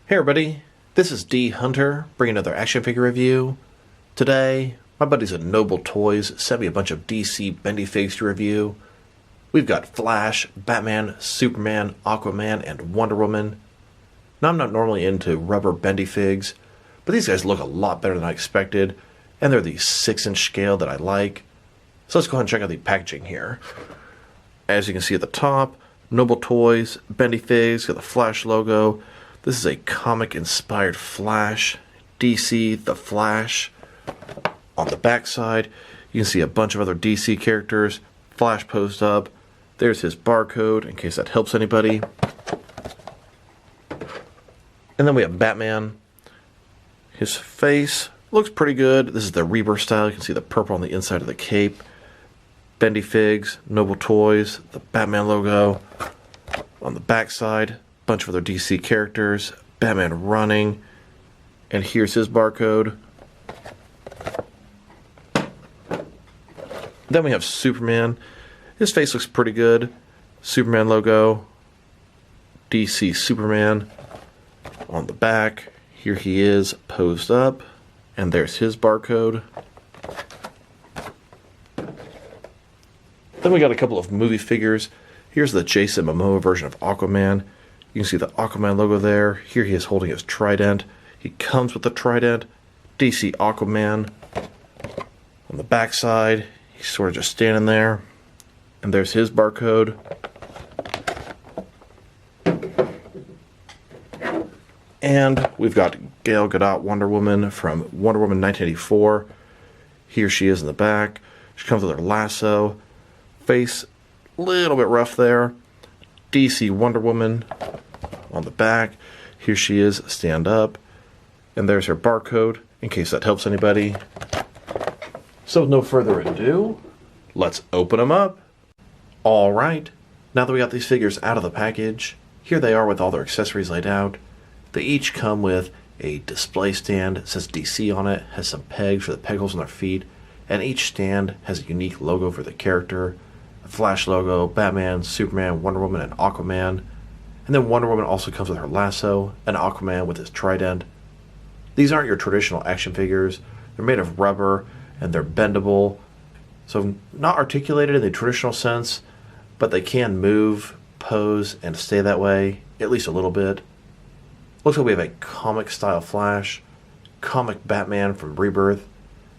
Hey everybody, this is D Hunter, bringing another action figure review. Today, my buddies at Noble Toys sent me a bunch of DC BendyFigs to review. We've got Flash, Batman, Superman, Aquaman, and Wonder Woman. Now I'm not normally into rubber BendyFigs, but these guys look a lot better than I expected, and they're the 6-inch scale that I like. So let's go ahead and check out the packaging here. As you can see at the top, Noble Toys, BendyFigs, got the Flash logo. This is a comic-inspired Flash, DC The Flash. On the back side, you can see a bunch of other DC characters. Flash posed up. There's his barcode, in case that helps anybody. And then we have Batman. His face looks pretty good. This is the Rebirth style. You can see the purple on the inside of the cape. BendyFigs, Noble Toys, the Batman logo. On the back side, bunch of other DC characters, Batman running, and here's his barcode. Then we have Superman. His face looks pretty good. Superman logo, DC Superman. On the back, here he is posed up, and there's his barcode. Then we got a couple of movie figures. Here's the Jason Mamoa version of Aquaman. You can see the Aquaman logo there. Here he is holding his trident. He comes with the trident. DC Aquaman. On the back side, he's sort of just standing there. And there's his barcode. And we've got Gal Gadot Wonder Woman from Wonder Woman 1984. Here she is in the back. She comes with her lasso. Face a little bit rough there. DC Wonder Woman. On the back, here she is, stand up, and there's her barcode, in case that helps anybody. So with no further ado, let's open them up. Alright, now that we got these figures out of the package, here they are with all their accessories laid out. They each come with a display stand, it says DC on it, has some pegs for the peg holes on their feet, and each stand has a unique logo for the character. A Flash logo, Batman, Superman, Wonder Woman, and Aquaman. And then Wonder Woman also comes with her lasso, and Aquaman with his trident. These aren't your traditional action figures. They're made of rubber, and they're bendable. So not articulated in the traditional sense, but they can move, pose, and stay that way, at least a little bit. Looks like we have a comic-style Flash, comic Batman from Rebirth,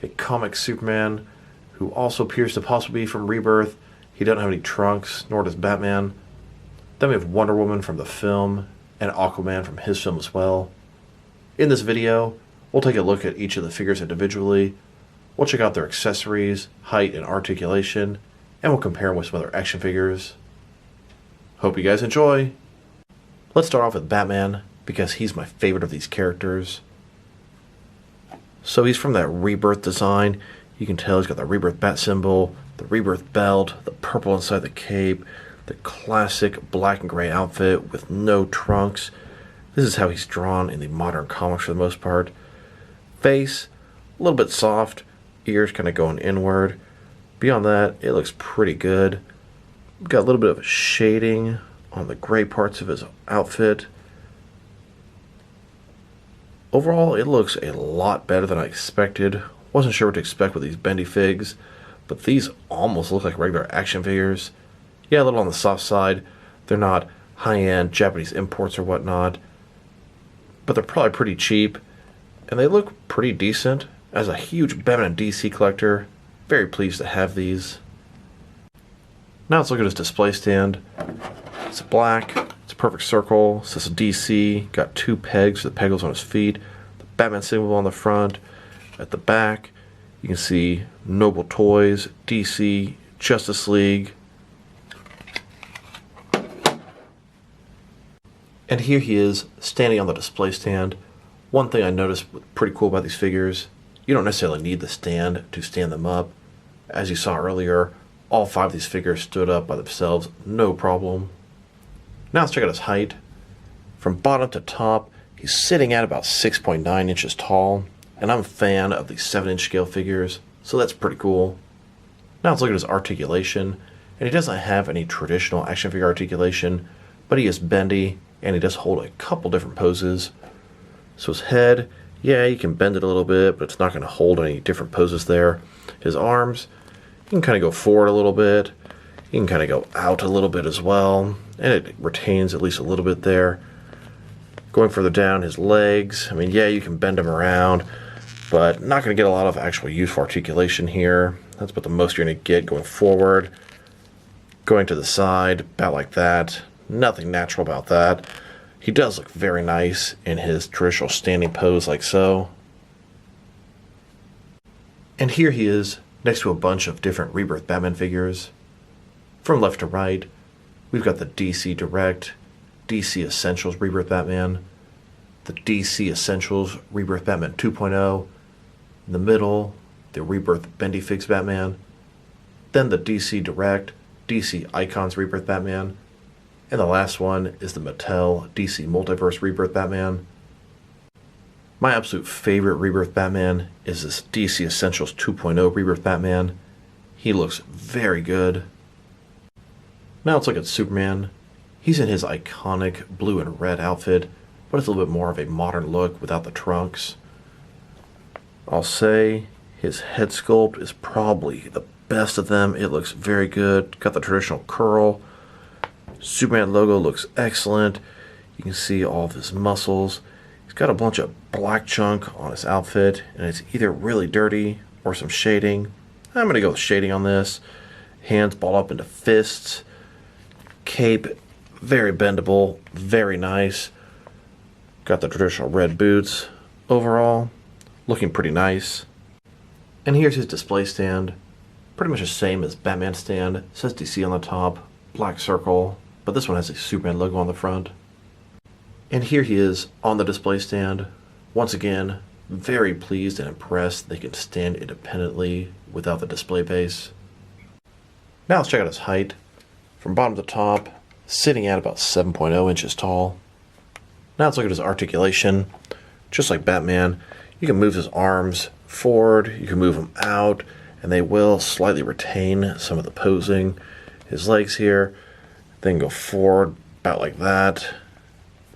a comic Superman, who also appears to possibly be from Rebirth. He doesn't have any trunks, nor does Batman. Then we have Wonder Woman from the film, and Aquaman from his film as well. In this video, we'll take a look at each of the figures individually. We'll check out their accessories, height, and articulation, and we'll compare them with some other action figures. Hope you guys enjoy! Let's start off with Batman, because he's my favorite of these characters. So he's from that Rebirth design. You can tell he's got the Rebirth bat symbol, the Rebirth belt, the purple inside the cape, the classic black and gray outfit with no trunks. This is how he's drawn in the modern comics for the most part. Face, a little bit soft, ears kind of going inward. Beyond that, it looks pretty good. Got a little bit of shading on the gray parts of his outfit. Overall, it looks a lot better than I expected. Wasn't sure what to expect with these BendyFigs, but these almost look like regular action figures. Yeah, a little on the soft side. They're not high-end Japanese imports or whatnot, but they're probably pretty cheap, and they look pretty decent. As a huge Batman and DC collector, very pleased to have these. Now let's look at his display stand. It's black, it's a perfect circle, it says DC, got 2 pegs for the peg holes on his feet, the Batman symbol on the front. At the back, you can see Noble Toys, DC, Justice League. And here he is, standing on the display stand. One thing I noticed pretty cool about these figures, you don't necessarily need the stand to stand them up. As you saw earlier, all 5 of these figures stood up by themselves, no problem. Now let's check out his height. From bottom to top, he's sitting at about 6.9 inches tall, and I'm a fan of the 7-inch scale figures, so that's pretty cool. Now let's look at his articulation, and he doesn't have any traditional action figure articulation, but he is bendy, and he does hold a couple different poses. So his head, yeah, you can bend it a little bit, but it's not going to hold any different poses there. His arms, you can kind of go forward a little bit. You can kind of go out a little bit as well, and it retains at least a little bit there. Going further down, his legs, I mean, yeah, you can bend them around, but not going to get a lot of actual useful articulation here. That's about the most you're going to get going forward. Going to the side, about like that. Nothing natural about that. He does look very nice in his traditional standing pose like so. And here he is, next to a bunch of different Rebirth Batman figures. From left to right, we've got the DC Direct, DC Essentials Rebirth Batman, the DC Essentials Rebirth Batman 2.0, in the middle, the Rebirth BendyFigs Batman, then the DC Direct, DC Icons Rebirth Batman, and the last one is the Mattel DC Multiverse Rebirth Batman. My absolute favorite Rebirth Batman is this DC Essentials 2.0 Rebirth Batman. He looks very good. Now let's look at Superman. He's in his iconic blue and red outfit, but it's a little bit more of a modern look without the trunks. I'll say his head sculpt is probably the best of them. It looks very good. Got the traditional curl. Superman logo looks excellent. You can see all of his muscles. He's got a bunch of black chunk on his outfit, and it's either really dirty or some shading. I'm going to go with shading on this. Hands balled up into fists. Cape, very bendable, very nice. Got the traditional red boots. Overall, looking pretty nice. And here's his display stand. Pretty much the same as Batman's stand. It says DC on the top, black circle, but this one has a Superman logo on the front. And here he is on the display stand. Once again, very pleased and impressed they can stand independently without the display base. Now let's check out his height. From bottom to top, sitting at about 7.0 inches tall. Now let's look at his articulation. Just like Batman, you can move his arms forward, you can move them out, and they will slightly retain some of the posing. His legs here, then go forward about like that,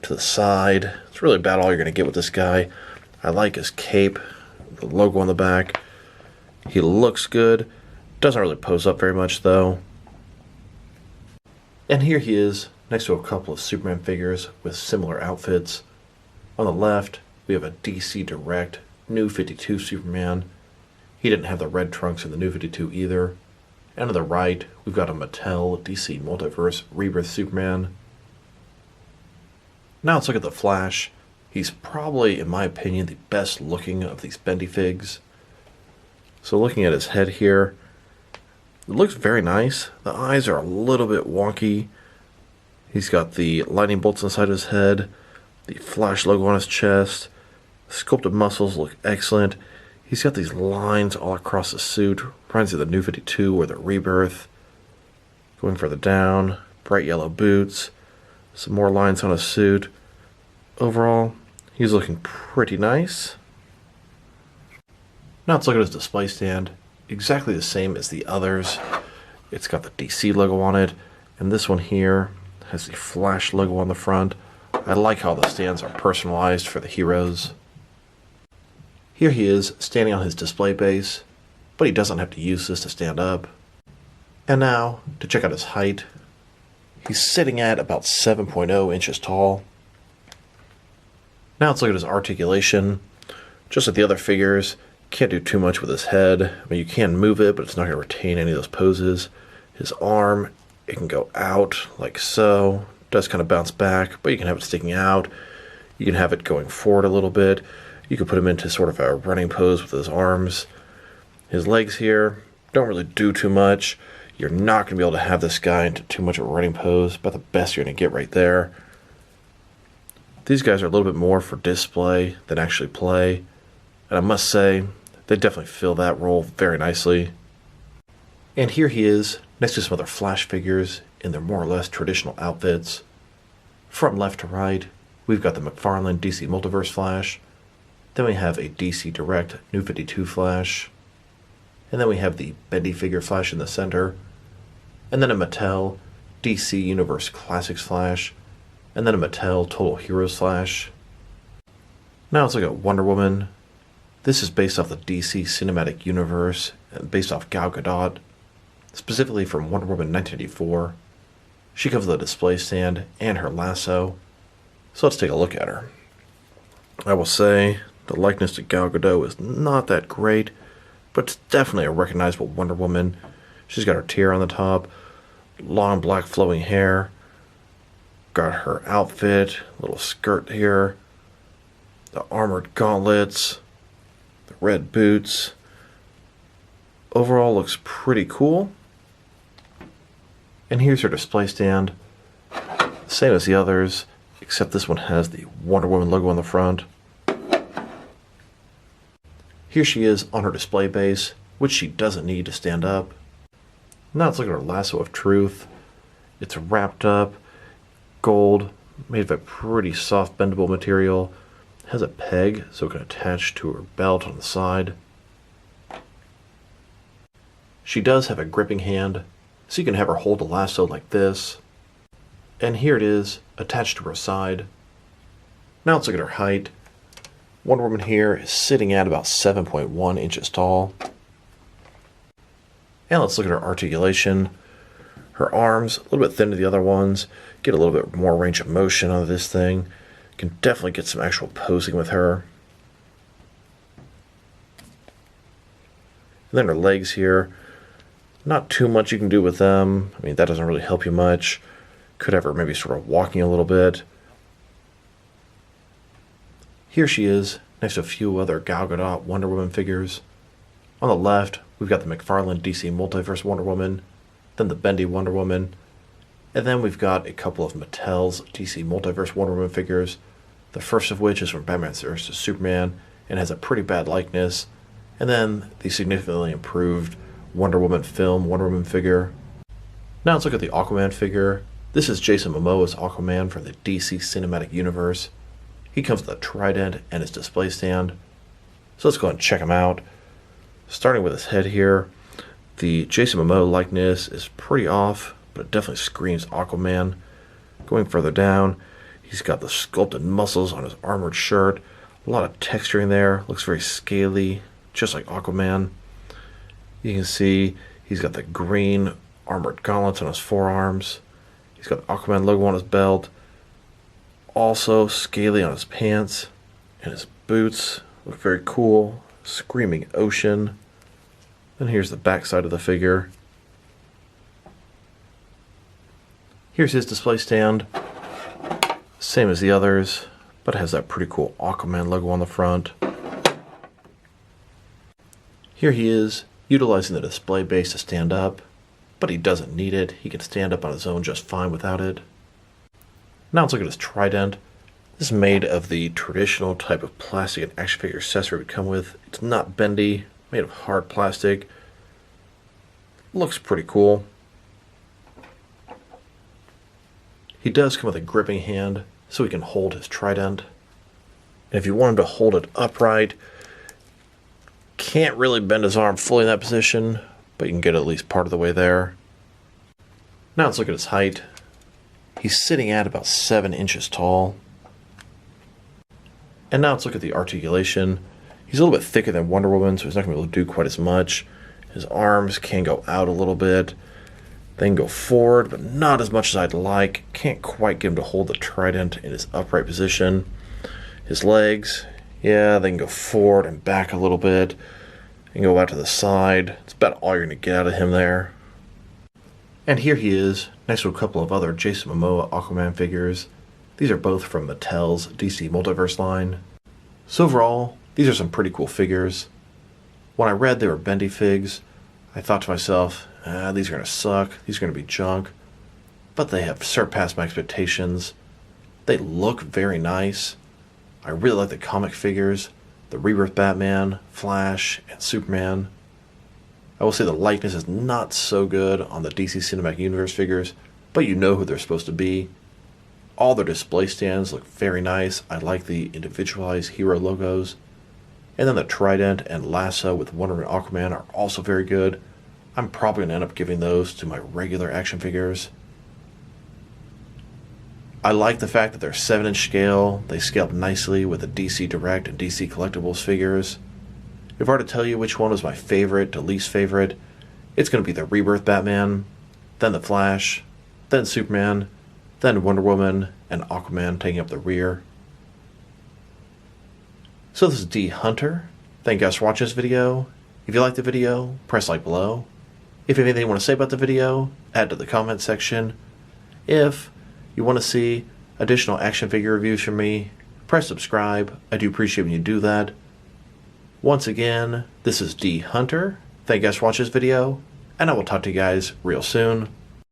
to the side. It's really about all you're going to get with this guy. I like his cape, the logo on the back. He looks good. Doesn't really pose up very much though. And here he is, next to a couple of Superman figures with similar outfits. On the left, we have a DC Direct New 52 Superman. He didn't have the red trunks in the New 52 either. And on the right, we've got a Mattel DC Multiverse Rebirth Superman. Now let's look at the Flash. He's probably, in my opinion, the best looking of these BendyFigs. So looking at his head here, it looks very nice. The eyes are a little bit wonky. He's got the lightning bolts inside his head, the Flash logo on his chest. Sculpted muscles look excellent. He's got these lines all across the suit. Reminds me of the New 52 or the Rebirth. Going further down, bright yellow boots. Some more lines on his suit. Overall, he's looking pretty nice. Now let's look at his display stand. Exactly the same as the others. It's got the DC logo on it, and this one here has the Flash logo on the front. I like how the stands are personalized for the heroes. Here he is, standing on his display base, but he doesn't have to use this to stand up. And now, to check out his height, he's sitting at about 7.0 inches tall. Now let's look at his articulation. Just like the other figures, can't do too much with his head. I mean, you can move it, but it's not going to retain any of those poses. His arm, it can go out like so. Does kind of bounce back, but you can have it sticking out. You can have it going forward a little bit. You can put him into sort of a running pose with his arms. His legs here don't really do too much. You're not going to be able to have this guy into too much of a running pose, but the best you're going to get right there. These guys are a little bit more for display than actually play. And I must say, they definitely fill that role very nicely. And here he is, next to some other Flash figures in their more or less traditional outfits. From left to right, we've got the McFarlane DC Multiverse Flash. Then we have a DC Direct New 52 Flash. And then we have the Bendy figure Flash in the center. And then a Mattel DC Universe Classics Flash. And then a Mattel Total Heroes Flash. Now let's look at Wonder Woman. This is based off the DC Cinematic Universe, and based off Gal Gadot, specifically from Wonder Woman 1984. She comes with a display stand and her lasso. So let's take a look at her. I will say the likeness to Gal Gadot is not that great, but it's definitely a recognizable Wonder Woman. She's got her tiara on the top, long black flowing hair, got her outfit, little skirt here, the armored gauntlets, the red boots. Overall looks pretty cool. And here's her display stand. Same as the others, except this one has the Wonder Woman logo on the front. Here she is on her display base, which she doesn't need to stand up. Now let's look at her lasso of truth. It's wrapped up, gold, made of a pretty soft bendable material. Has a peg so it can attach to her belt on the side. She does have a gripping hand, so you can have her hold the lasso like this. And here it is, attached to her side. Now let's look at her height. Wonder Woman here is sitting at about 7.1 inches tall. And let's look at her articulation. Her arms, a little bit thin to the other ones. Get a little bit more range of motion out of this thing. Can definitely get some actual posing with her. And then her legs here. Not too much you can do with them. I mean, that doesn't really help you much. Could have her maybe sort of walking a little bit. Here she is, next to a few other Gal Gadot Wonder Woman figures. On the left, we've got the McFarlane DC Multiverse Wonder Woman, then the Bendy Wonder Woman, and then we've got a couple of Mattel's DC Multiverse Wonder Woman figures, the first of which is from Batman vs. Superman and has a pretty bad likeness, and then the significantly improved Wonder Woman film Wonder Woman figure. Now let's look at the Aquaman figure. This is Jason Momoa's Aquaman from the DC Cinematic Universe. He comes with a trident and his display stand. So let's go ahead and check him out. Starting with his head here, the Jason Momoa likeness is pretty off, but it definitely screams Aquaman. Going further down, he's got the sculpted muscles on his armored shirt. A lot of texturing there, looks very scaly, just like Aquaman. You can see he's got the green armored gauntlets on his forearms. He's got the Aquaman logo on his belt. Also scaly on his pants. And his boots look very cool. Screaming ocean. And here's the back side of the figure. Here's his display stand. Same as the others, but it has that pretty cool Aquaman logo on the front. Here he is, utilizing the display base to stand up, but he doesn't need it. He can stand up on his own just fine without it. Now let's look at his trident. This is made of the traditional type of plastic an action figure accessory would come with. It's not bendy, made of hard plastic. Looks pretty cool. He does come with a gripping hand, so he can hold his trident. And if you want him to hold it upright, can't really bend his arm fully in that position, but you can get at least part of the way there. Now let's look at his height. He's sitting at about 7 inches tall. And now let's look at the articulation. He's a little bit thicker than Wonder Woman, so he's not going to be able to do quite as much. His arms can go out a little bit. They can go forward, but not as much as I'd like. Can't quite get him to hold the trident in his upright position. His legs, yeah, they can go forward and back a little bit. And go out to the side. It's about all you're going to get out of him there. And here he is, next to a couple of other Jason Momoa Aquaman figures. These are both from Mattel's DC Multiverse line. So overall, these are some pretty cool figures. When I read they were BendyFigs, I thought to myself, these are going to suck, these are going to be junk. But they have surpassed my expectations. They look very nice. I really like the comic figures, the Rebirth Batman, Flash, and Superman. I will say the likeness is not so good on the DC Cinematic Universe figures, but you know who they're supposed to be. All their display stands look very nice. I like the individualized hero logos. And then the Trident and Lasso with Wonder Woman and Aquaman are also very good. I'm probably going to end up giving those to my regular action figures. I like the fact that they're 7-inch scale. They scale up nicely with the DC Direct and DC Collectibles figures. If I were to tell you which one was my favorite to least favorite, it's going to be the Rebirth Batman, then the Flash, then Superman, then Wonder Woman, and Aquaman taking up the rear. So this is D Hunter. Thank you guys for watching this video. If you liked the video, press like below. If you have anything you want to say about the video, add to the comment section. If you want to see additional action figure reviews from me, press subscribe. I do appreciate when you do that. Once again, this is D Hunter. Thank you guys for watching this video, and I will talk to you guys real soon.